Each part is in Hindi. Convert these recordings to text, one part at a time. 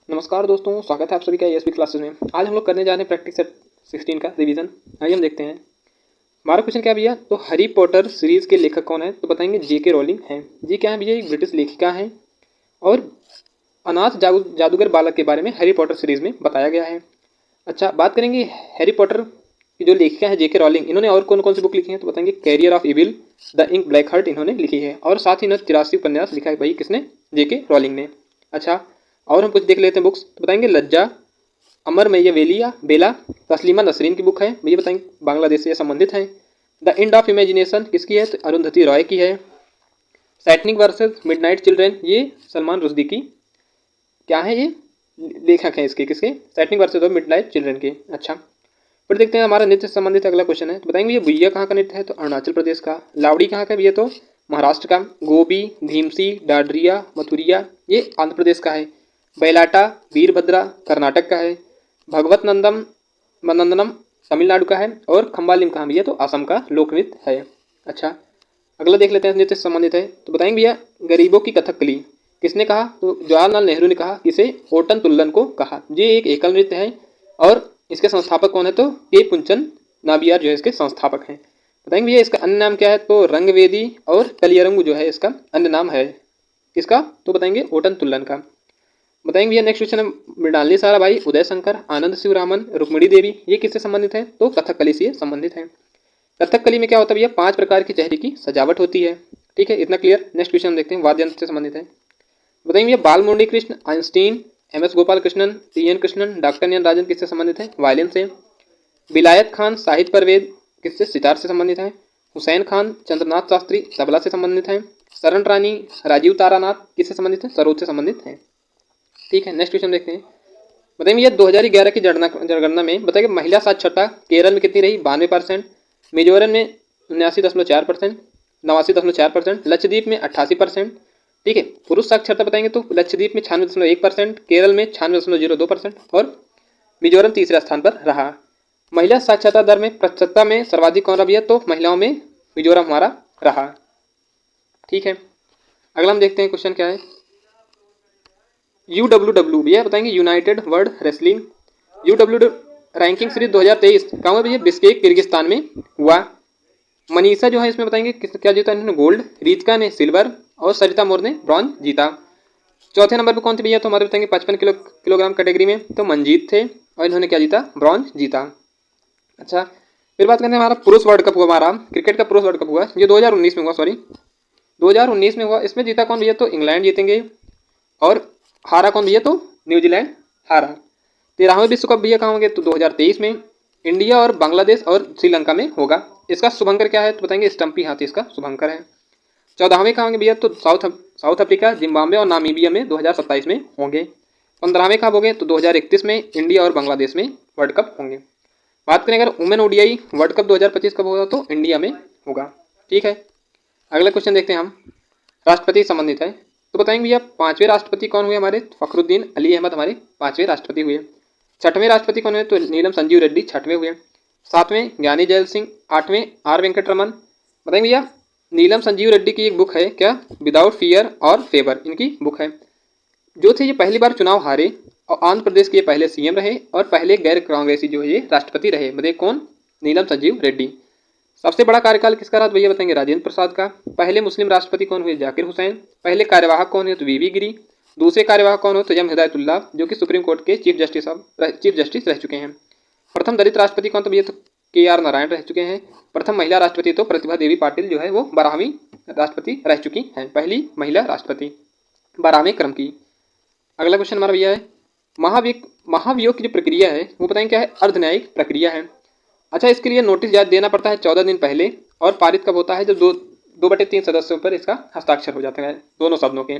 नमस्कार दोस्तों, स्वागत है आप सभी का एएसपी क्लासेस में। आज हम लोग करने जा रहे हैं प्रैक्टिस सेट 16 का रिवीजन। आइए हम देखते हैं हमारा क्वेश्चन क्या है भैया। तो हैरी पॉटर सीरीज के लेखक कौन है? तो बताएंगे जेके रॉलिंग हैं। जी क्या है भैया? एक ब्रिटिश लेखिका हैं और अनाथ जादूगर बालक के बारे में हैरी पॉटर सीरीज में बताया गया है। अच्छा, बात करेंगे हैरी पॉटर की जो लेखिका है जेके रॉलिंग, इन्होंने और कौन कौन सी बुक लिखी है? तो बताएंगे carrier of evil, the ink black heart इन्होंने लिखी है और साथ ही इन्होंने 83 उपन्यास लिखा है। भाई किसने? जेके रॉलिंग ने। अच्छा, और हम कुछ देख लेते हैं बुक्स। तो बताएंगे लज्जा अमर मैया वेलिया बेला तस्लीमा नसरीन की बुक है, ये बताएंगे बांग्लादेश से संबंधित है। द एंड ऑफ इमेजिनेशन किसकी है? तो अरुंधति रॉय की है। सैटनिक वर्सेस मिडनाइट चिल्ड्रन, ये सलमान रुश्दी की क्या है, ये लेखक है इसके, किसके? सैटनिक वर्सेस और मिडनाइट चिल्ड्रन के। अच्छा, फिर देखते हैं हमारा नृत्य से संबंधित अगला क्वेश्चन है। तो बताएंगे ये बुइया कहाँ का नृत्य है? तो अरुणाचल प्रदेश का। लावड़ी कहाँ का? ये तो महाराष्ट्र का। गोबी, भीमसी, डाडरिया, मथुरिया ये आंध्र प्रदेश का है। बैलाटा, वीरभद्रा कर्नाटक का है। भगवत नंदम नंदनम तमिलनाडु का है और खम्बालिम कहाँ भैया? तो असम का लोक नृत्य है। अच्छा, अगला देख लेते हैं नृत्य से संबंधित है। तो बताएंगे भैया गरीबों की कथकली किसने कहा? तो जवाहरलाल नेहरू ने कहा। किसे? ओटन तुल्लन को कहा। ये एक एकल नृत्य है और इसके संस्थापक कौन है? तो के पुंचन नाबियार जो है इसके संस्थापक हैं। बताएंगे भैया इसका अन्य नाम क्या है? तो रंगवेदी और कलियरंगू जो है इसका अन्य नाम है। किसका? तो बताएंगे ओटन तुल्लन का। बताएंगे भैया नेक्स्ट क्वेश्चन है मृणालिनी साराभाई, उदय शंकर, आनंद शिवरामन, रुक्मिणी देवी, ये किससे संबंधित है? तो कथकली से संबंधित है। कथकली में क्या होता है भैया? 5 प्रकार की चेहरे की सजावट होती है। ठीक है, इतना क्लियर। नेक्स्ट क्वेश्चन हम देखते हैं वाद्य यंत्र से संबंधित है। बताएंगे भैया बालमुरली कृष्ण आइंस्टीन, एम एस गोपाल कृष्णन, टी एन कृष्णन, डॉक्टर एन राजन किससे संबंधित है? वायलिन से। विलायत खान साहित्य परवेद किससे? सितार से संबंधित है। हुसैन खान चंद्रनाथ शास्त्री तबला से संबंधित है। शरण रानी राजीव तारानाथ किससे संबंधित है? सरोद से संबंधित है। ठीक है, नेक्स्ट क्वेश्चन देखते हैं। बताइए भैया 2011 की जनगणना में बताइए महिला साक्षरता केरल में कितनी रही? 92%, मिजोरम में 79.4%, 89.4%, लक्षद्वीप में 88%। ठीक है, पुरुष साक्षरता बताएंगे तो लक्षद्वीप में 96.1%, केरल में 96.02% और मिजोरम तीसरे स्थान पर रहा। महिला साक्षरता दर में प्रतिशतता में सर्वाधिक कौन रहा भैया? तो महिलाओं में मिजोरम हमारा रहा। ठीक है, अगला हम देखते हैं क्वेश्चन क्या है। UWW भैया बताएंगे United world wrestling UWW ranking series 2023 कहाँ हुआ भैया? बिश्केक किर्गिस्तान में हुआ। मनीषा जो है इसमें बताएंगे किस क्या जीता इन्होंने? गोल्ड। रितिका ने सिल्वर और सरिता मोर ने ब्रॉन्ज जीता। चौथे नंबर पर कौन थे भैया? तो हमारे बताएंगे 55 किलोग्राम कैटेगरी में तो मंजीत थे और इन्होंने क्या जीता? ब्रॉन्ज जीता। अच्छा, फिर बात करते हैं हमारा पुरुष वर्ल्ड कप हुआ, हमारा क्रिकेट का पुरुष वर्ल्ड कप हुआ, ये 2019 में हुआ, सॉरी 2019 में हुआ। इसमें जीता कौन भैया? तो इंग्लैंड जीतेंगे और हारा कौन भैया? तो न्यूजीलैंड हारा। 13वें विश्व कप भैया कहाँ होंगे? तो 2023 में इंडिया और बांग्लादेश और श्रीलंका में होगा। इसका शुभंकर क्या है? तो बताएंगे स्टम्पी हाथी इसका शुभंकर है। 14वें कहाँ होंगे भैया? तो साउथ अफ्रीका, जिम्बाब्वे और नामीबिया में 2027 में होंगे। 15वें कब होंगे? तो 2031 में इंडिया और बांग्लादेश में वर्ल्ड कप होंगे। बात करें अगर वुमेन ओडीआई वर्ल्ड कप 2025 कब होगा? तो इंडिया में होगा। ठीक है, अगला क्वेश्चन देखते हैं हम, राष्ट्रपति संबंधित है। तो बताएंगे भैया 5वें राष्ट्रपति कौन हुए हमारे? फखरुद्दीन अली अहमद हमारे 5वें राष्ट्रपति हुए। 6वें राष्ट्रपति कौन हुए? तो नीलम संजीव रेड्डी 6वें हुए। 7वें ज्ञानी जैल सिंह। 8वें आर वेंकटरमन। बताएंगे भैया नीलम संजीव रेड्डी की एक बुक है क्या? विदाउट फियर और फेवर इनकी बुक है। जो थे ये पहली बार चुनाव हारे और आंध्र प्रदेश के पहले सीएम रहे और पहले गैर कांग्रेसी जो है ये राष्ट्रपति रहे। बताइए कौन? नीलम संजीव रेड्डी। सबसे बड़ा कार्यकाल किसका रहा? भैया बताएंगे राजेंद्र प्रसाद का। पहले मुस्लिम राष्ट्रपति कौन हुए? जाकिर हुसैन। पहले कार्यवाहक कौन है? तो वीवी गिरी। दूसरे कार्यवाहक कौन हो? तो एम हिदायतुल्लाह जो कि सुप्रीम कोर्ट के चीफ जस्टिस रह चुके हैं। प्रथम दलित राष्ट्रपति कौन? तो भैया तो KR नारायण रह चुके हैं। प्रथम महिला राष्ट्रपति तो प्रतिभा देवी पाटिल जो है वो 12वीं राष्ट्रपति रह चुकी हैं, पहली महिला राष्ट्रपति 12वें क्रम की। अगला क्वेश्चन हमारा भैया है महाभियोग की जो प्रक्रिया है वो बताएंगे क्या है? अर्धन्यायिक प्रक्रिया है। अच्छा, इसके लिए नोटिस देना पड़ता है 14 दिन पहले और पारित कब होता है? जब 2/3 सदस्यों पर इसका हस्ताक्षर हो जाता है दोनों सदनों के।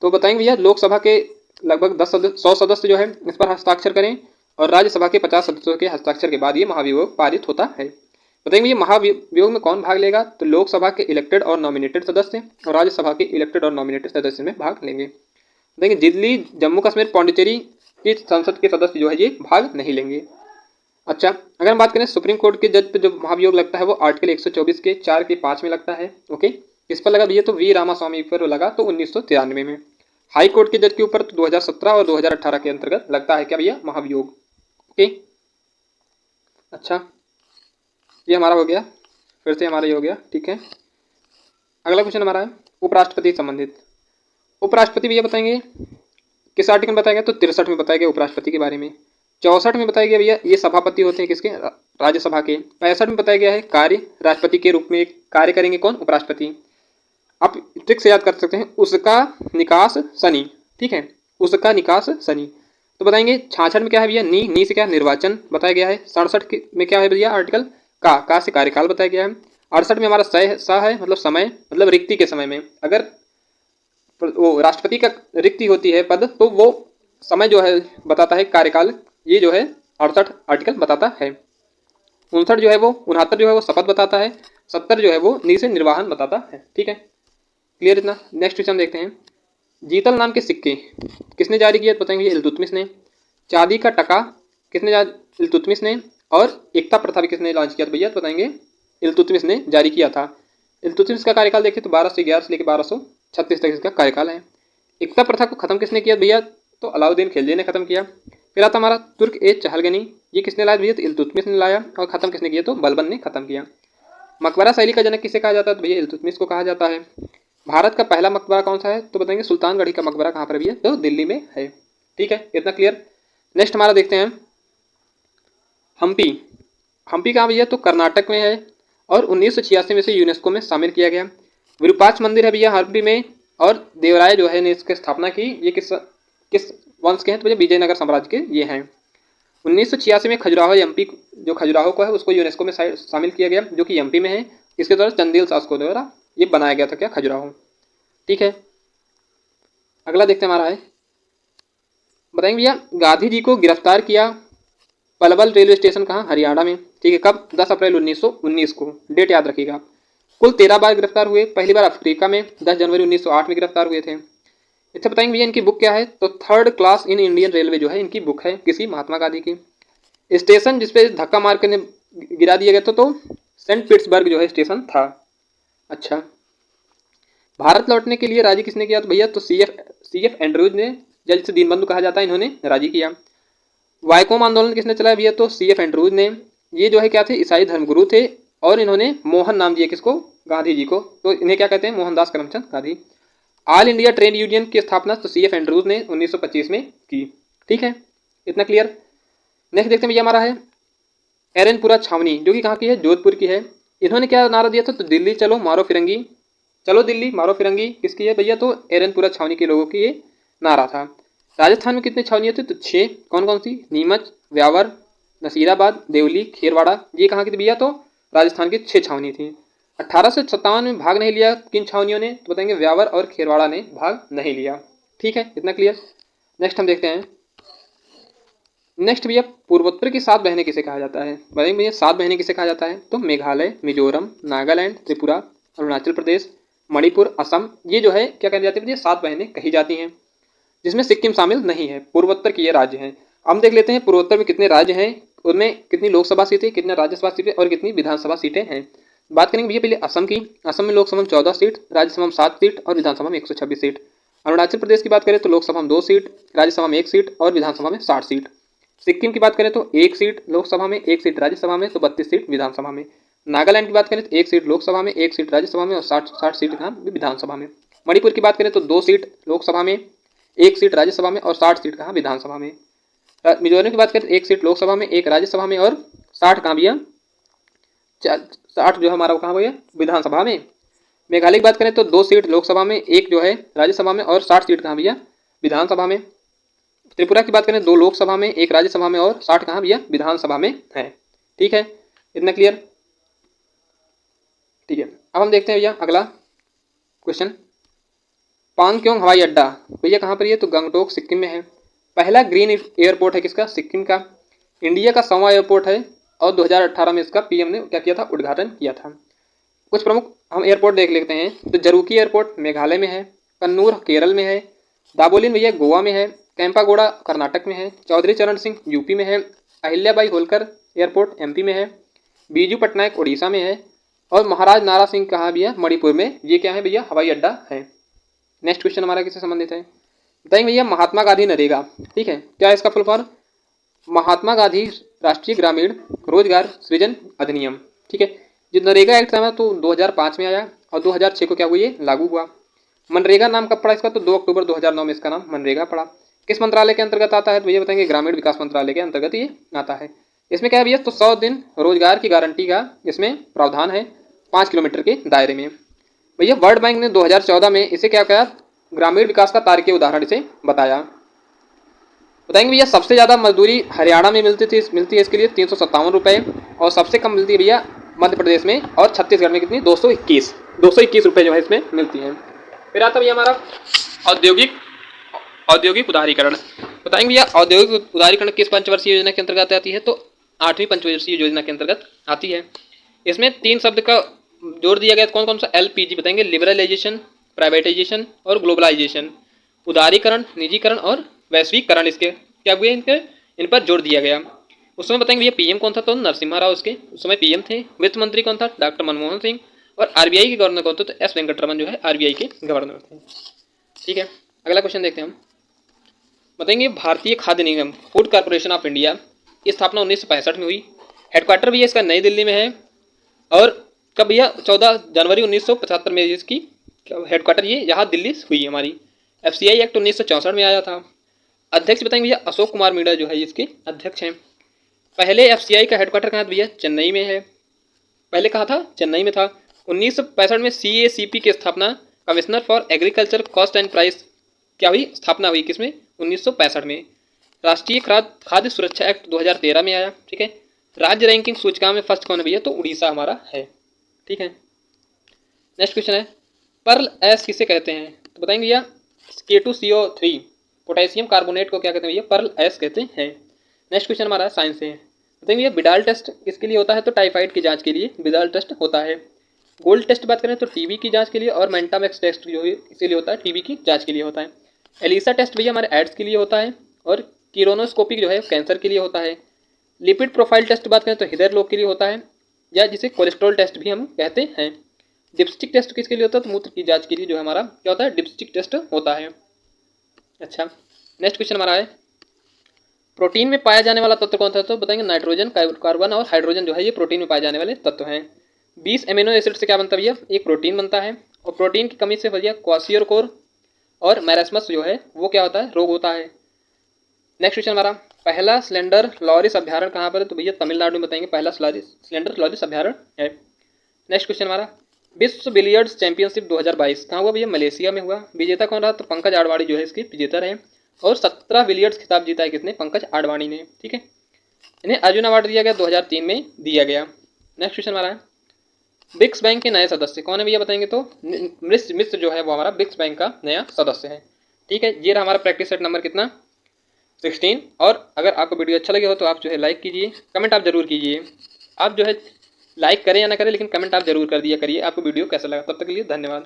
तो बताएंगे भैया लोकसभा के लगभग 100 सदस्य जो है इस पर हस्ताक्षर करें और राज्यसभा के 50 सदस्यों के हस्ताक्षर के बाद ये महाभियोग पारित होता है। बताएंगे भैया महाभियोग में कौन भाग लेगा? तो लोकसभा के इलेक्टेड और नॉमिनेटेड सदस्य और राज्यसभा के इलेक्टेड और नॉमिनेटेड सदस्य में भाग लेंगे। देखिए दिल्ली, जम्मू कश्मीर, पौंडीचेरी की संसद के सदस्य जो है ये भाग नहीं लेंगे। अच्छा, अगर हम बात करें सुप्रीम कोर्ट के जज पे जो महाभियोग लगता है वो आर्टिकल 124 के 4 के 5 में लगता है। ओके, इस पर लगा भैया तो वी रामास्वामी पर लगा तो 1993 में। हाई कोर्ट के जज के ऊपर तो 2017 और 2018 के अंतर्गत लगता है क्या भैया, महाभियोग। ओके, अच्छा ये हमारा हो गया, फिर से हमारा ये हो गया, ठीक है। अगला क्वेश्चन हमारा है उपराष्ट्रपति से संबंधित। उपराष्ट्रपति भैया बताएंगे किस आर्टिकल में बताया गया, तो 63 में बताया गया उपराष्ट्रपति के बारे में। 64 में बताया गया भैया ये सभापति होते हैं किसके, राज्यसभा के। 65 में बताया गया है कार्य राष्ट्रपति के रूप में कार्य करेंगे कौन, उपराष्ट्रपति। आप ट्रिक से याद कर सकते हैं, उसका निकास शनि, ठीक है, उसका निकास शनि। तो बताएंगे 66 में क्या है भैया, नी से क्या निर्वाचन बताया गया है। 67 में क्या है भैया आर्टिकल, का से कार्यकाल बताया गया है। 68 में हमारा स है, मतलब समय, मतलब रिक्ति के समय में अगर वो राष्ट्रपति का रिक्ति होती है पद, तो वो समय जो है बताता है कार्यकाल, ये जो है 68 आर्टिकल बताता है। 59 जो है वो, 69 जो है वो शपथ बताता है। 70 जो है वो नी से निर्वाहन बताता है, ठीक है, क्लियर इतना। नेक्स्ट क्वेश्चन देखते हैं, जीतल नाम के सिक्के किसने जारी किए, बताएंगे इल्तुतमिश ने। चांदी का टका किसने इल्तुतमिश ने। और एकता प्रथा भी किसने लॉन्च किया, तो भैया बताएंगे इल्तुतमिश ने जारी किया था। इल्तुतमिश का कार्यकाल देखिए तो 1211 से लेकर 1236 तक इसका कार्यकाल है। एकता प्रथा को खत्म किसने किया भैया, तो अलाउद्दीन खिलजी ने खत्म किया। फिर आता हमारा तुर्क ए चहलगनी, ये किसने लाया भैया, तो इल्तुतमिश ने लाया। और खत्म किसने किया, तो बलबन ने खत्म किया। मकबरा शैली का जनक किसे कहा जाता है, तो भैया इल्तुतमिश को कहा जाता है। भारत का पहला मकबरा कौन सा है, तो बताएंगे सुल्तानगढ़ी का मकबरा कहाँ पर भी है, तो दिल्ली में है, ठीक है, इतना क्लियर। नेक्स्ट हमारा देखते हैं हम्पी। हम्पी कहाँ भैया, तो कर्नाटक में है और 1986 में से यूनेस्को में शामिल किया गया। विरूपाक्ष मंदिर है भैया हम्पी में, और देवराय जो है ने इसकी स्थापना की। ये किस वंश के हैं, तो भैया विजयनगर साम्राज्य के ये हैं। 1986 में खजुराहो एमपी, जो खजुराहो को है उसको यूनेस्को में शामिल किया गया, जो कि एमपी में है। इसके द्वारा चंदेल शासकों द्वारा ये बनाया गया था क्या, खजुराहो, ठीक है। अगला देखते हैं हमारा है, बताएंगे भैया गांधी जी को गिरफ्तार किया पलवल रेलवे स्टेशन कहाँ, हरियाणा में, ठीक है, कब, 10 अप्रैल 1919 को, डेट याद रखिएगा। कुल 13 बार गिरफ्तार हुए, पहली बार अफ्रीका में 10 जनवरी 1908 में गिरफ्तार हुए थे। इससे बताएंगे भैया इनकी बुक क्या है, तो third class in Indian railway जो है इनकी बुक है, किसी महात्मा गांधी की। स्टेशन जिसपे धक्का मार कर गिरा दिया गया था, तो सेंट पीटर्सबर्ग जो है स्टेशन था। अच्छा, भारत लौटने के लिए राजी किसने किया, तो भैया तो सी एफ एंड्रूज ने, जिसे दीनबंधु कहा जाता है, इन्होंने राजी किया। वाइकोम आंदोलन किसने चलाया भैया, तो सी एफ एंड्रूज ने। ये जो है क्या थे, ईसाई धर्मगुरु थे, और इन्होंने मोहन नाम दिया किसको, गांधी जी को, तो इन्हें क्या कहते हैं, Mohandas Karamchand Gandhi. All India trade union की स्थापना तो सी एफ एंड्रूज ने 1925 में की, ठीक है, इतना क्लियर। नेक्स्ट देखते हैं भैया हमारा है एरनपुरा छावनी, जो कि कहाँ की है, जोधपुर की है। इन्होंने क्या नारा दिया था, तो दिल्ली चलो मारो फिरंगी, चलो दिल्ली मारो फिरंगी किसकी है भैया, तो एरनपुरा छावनी के लोगों की ये नारा था। राजस्थान में कितने छावनियाँ थी, तो 6, कौन कौन सी, नीमच, व्यावर, नसीराबाद, देवली, खेरवाड़ा, ये कहाँ की थी भैया, तो राजस्थान की 6 छावनी थी। 1857 में भाग नहीं लिया किन छावनियों ने, तो बताएंगे व्यावर और खेरवाड़ा ने भाग नहीं लिया, ठीक है, इतना क्लियर। नेक्स्ट हम देखते हैं, नेक्स्ट भैया पूर्वोत्तर की 7 बहनें किसे कहा जाता है, बताएंगे भैया 7 बहनें किसे कहा जाता है, तो मेघालय, मिजोरम, नागालैंड, त्रिपुरा, अरुणाचल प्रदेश, मणिपुर, असम, ये जो है क्या कही जाती है भैया 7 बहनें कही जाती हैं, जिसमें सिक्किम शामिल नहीं है। पूर्वोत्तर की ये राज्य हैं। हम देख लेते हैं पूर्वोत्तर में कितने राज्य हैं, उनमें कितनी लोकसभा सीटें, कितनी राज्यसभा सीटें और कितनी विधानसभा सीटें हैं। बात करेंगे भैया पहले असम की। असम में लोकसभा में 14 सीट, राज्यसभा में 7 सीट और विधानसभा में 126 सीट। अरुणाचल प्रदेश की बात करें तो लोकसभा में 2 सीट, राज्यसभा में 1 सीट और विधानसभा में 60 सीट। सिक्किम की बात करें तो 1 सीट लोकसभा में, 1 सीट राज्यसभा में, तो 32 सीट विधानसभा में। नागालैंड की बात करें तो 1 सीट लोकसभा में, 1 सीट राज्यसभा में और 60 सीट विधानसभा में। मणिपुर की बात करें तो 2 सीट लोकसभा में, 1 सीट राज्यसभा में और 60 सीट कहाँ, विधानसभा में। मिजोरम की बात करें तो 1 सीट लोकसभा में, 1 राज्यसभा में और 60 कहाँ भैया, 60 जो हमारा कहाँ भैया, विधानसभा में। मेघालय की बात करें तो 2 सीट लोकसभा में, 1 जो है राज्यसभा में और 60 सीट कहाँ भैया, विधानसभा में। त्रिपुरा की बात करें 2 लोकसभा में, 1 राज्यसभा में और 60 कहाँ भैया, विधानसभा में है, ठीक है, इतना क्लियर, ठीक है। अब हम देखते हैं भैया अगला क्वेश्चन, पांगक्योंग हवाई अड्डा भैया कहाँ पर है, तो गंगटोक सिक्किम में है। पहला ग्रीन एयरपोर्ट है किसका, सिक्किम का। इंडिया का 100वां एयरपोर्ट है और 2018 में इसका पीएम ने क्या किया था, उद्घाटन किया था। कुछ प्रमुख हम एयरपोर्ट देख लेते हैं, तो जरूकी एयरपोर्ट मेघालय में है, कन्नूर केरल में है, दाबोलिम भैया गोवा में है, कैंपागोड़ा कर्नाटक में है, चौधरी चरण सिंह यूपी में है, अहिल्याबाई होलकर एयरपोर्ट एमपी में है, बीजू पटनायक उड़ीसा में है और महाराज नारा सिंह कहाँ भैया, मणिपुर में। ये क्या है भैया, हवाई अड्डा है। नेक्स्ट क्वेश्चन हमारा किससे संबंधित है, बताएंगे भैया महात्मा गांधी नरेगा, ठीक है, क्या है इसका फुल फॉर्म? महात्मा गांधी राष्ट्रीय ग्रामीण रोजगार सृजन अधिनियम, ठीक है। जो नरेगा एक्ट था तो 2005 में आया और 2006 को क्या हुआ ये लागू हुआ। मनरेगा नाम कब पड़ा इसका? तो 2 अक्टूबर 2009 में इसका नाम मनरेगा पड़ा। किस मंत्रालय के अंतर्गत आता है? तो ये बताएंगे ग्रामीण विकास मंत्रालय के अंतर्गत ये आता है। इसमें क्या है भैया? तो 100 दिन रोजगार की गारंटी का इसमें प्रावधान है 5 किलोमीटर के दायरे में। भैया वर्ल्ड बैंक ने 2014 में इसे क्या कहा? ग्रामीण विकास का तार्किक उदाहरण इसे बताया। बताएंगे भैया सबसे ज़्यादा मजदूरी हरियाणा में मिलती है इसके लिए 357 रुपये, और सबसे कम मिलती है भैया मध्य प्रदेश में, और छत्तीसगढ़ में कितनी? 221 रुपये जो है इसमें मिलती हैं। फिर आता भैया हमारा औद्योगिक उदारीकरण। बताएंगे भैया औद्योगिक उदारीकरण किस पंचवर्षीय योजना के अंतर्गत आती है? तो 8वीं पंचवर्षीय योजना के अंतर्गत आती है। इसमें 3 शब्द का जोड़ दिया गया, कौन कौन सा? LPG बताएंगे, लिबरलाइजेशन, प्राइवेटाइजेशन और ग्लोबलाइजेशन। उदारीकरण, निजीकरण और वैश्वीकरण इसके क्या हुए? इन पर जोर दिया गया। उस समय बताएंगे भैया पीएम कौन था? तो नरसिम्हा राव उसके उस समय पीएम थे। वित्त मंत्री कौन था? डॉक्टर मनमोहन सिंह। और आरबीआई के गवर्नर कौन थे? तो एस वेंकटरमन जो है आरबीआई के गवर्नर थे। ठीक है, अगला क्वेश्चन देखते हैं हम। बताएंगे भारतीय खाद्य निगम फूड कॉर्पोरेशन ऑफ इंडिया की स्थापना 1965 में हुई। हेडक्वार्टर भैया इसका नई दिल्ली में है। और कब भैया? 14 जनवरी 1975 में इसकी हेडक्वार्टर ये यहाँ दिल्ली हुई हमारी। FCI एक्ट 1964 में आया था। अध्यक्ष बताएंगे भैया अशोक कुमार मीणा जो है इसके अध्यक्ष हैं। पहले FCI का हेडक्वार्टर कहाँ था भैया? चेन्नई में है। पहले कहाँ था? चेन्नई में था। 1965 में CACP की स्थापना, commissioner for agriculture cost and price क्या हुई? स्थापना हुई किसमें? 1965 में। राष्ट्रीय खाद्य सुरक्षा एक्ट 2013 में आया। ठीक है। राज्य रैंकिंग सूचकांक में फर्स्ट कौन है भैया? तो उड़ीसा हमारा है। ठीक है। नेक्स्ट क्वेश्चन है पर्ल एस किसे कहते हैं? तो बताएंगे भैया K2CO3 पोटेशियम कार्बोनेट को क्या कहते हैं भैया? पर्ल एस कहते हैं। नेक्स्ट क्वेश्चन हमारा साइंस से बताएंगे भैया बिडाल टेस्ट किसके लिए होता है? तो टाइफाइड की जांच के लिए बिडाल टेस्ट होता है। गोल्ड टेस्ट बात करें तो टीबी की जांच के लिए, और मेंटामेक्स टेस्ट जो है इसीलिए होता है, टीबी की जांच के लिए होता है। एलिसा टेस्ट भैया हमारे एड्स के लिए होता है, और किरोनोस्कोपी जो है कैंसर के लिए होता है। लिपिड प्रोफाइल टेस्ट बात करें तो हृदय रोग के लिए होता है, या जिसे कोलेस्ट्रॉल टेस्ट भी हम कहते हैं। डिप्स्टिक टेस्ट किसके लिए होता है? तो मूत्र की जांच के लिए जो है हमारा क्या होता है? डिप्स्टिक टेस्ट होता है। अच्छा, नेक्स्ट क्वेश्चन हमारा है प्रोटीन में पाया जाने वाला तत्व कौन सा? तो बताएंगे नाइट्रोजन, कार्बन और हाइड्रोजन जो है ये प्रोटीन में पाए जाने वाले तत्व हैं। 20 एमिनो एसिड से क्या बनता है भैया? एक प्रोटीन बनता है। और प्रोटीन की कमी से भैया क्वासियोरकोर और मैरास्मस जो है वो क्या होता है? रोग होता है। नेक्स्ट क्वेश्चन हमारा पहला सिलेंडर लॉरिस अभ्यारण्य कहाँ पर है? तो भैया तमिलनाडु में बताएंगे पहला सिलेंडर लॉरिस अभ्यारण्य है। नेक्स्ट क्वेश्चन हमारा विश्व बिलियर्ड्स चैंपियनशिप 2022 कहाँ हुआ भैया? मलेशिया में हुआ। विजेता कौन रहा? तो पंकज आडवाणी जो है इसके विजेता रहे। और 17 बिलियर्ड्स खिताब जीता है किसने? पंकज आडवाणी ने। ठीक है। इन्हें अर्जुन अवार्ड दिया गया 2003 में दिया गया। नेक्स्ट क्वेश्चन हमारा है ब्रिक्स बैंक के नए सदस्य कौन है भैया? बताएंगे तो मिस्र जो है वो हमारा ब्रिक्स बैंक का नया सदस्य है। ठीक है, ये रहा हमारा प्रैक्टिस सेट नंबर कितना? 16। और अगर आपको वीडियो अच्छा लगे हो तो आप जो है लाइक कीजिए, कमेंट आप जरूर कीजिए। आप जो है लाइक करें या ना करें, लेकिन कमेंट आप जरूर कर दिया करिए आपको वीडियो कैसा लगा। तब तक के लिए धन्यवाद।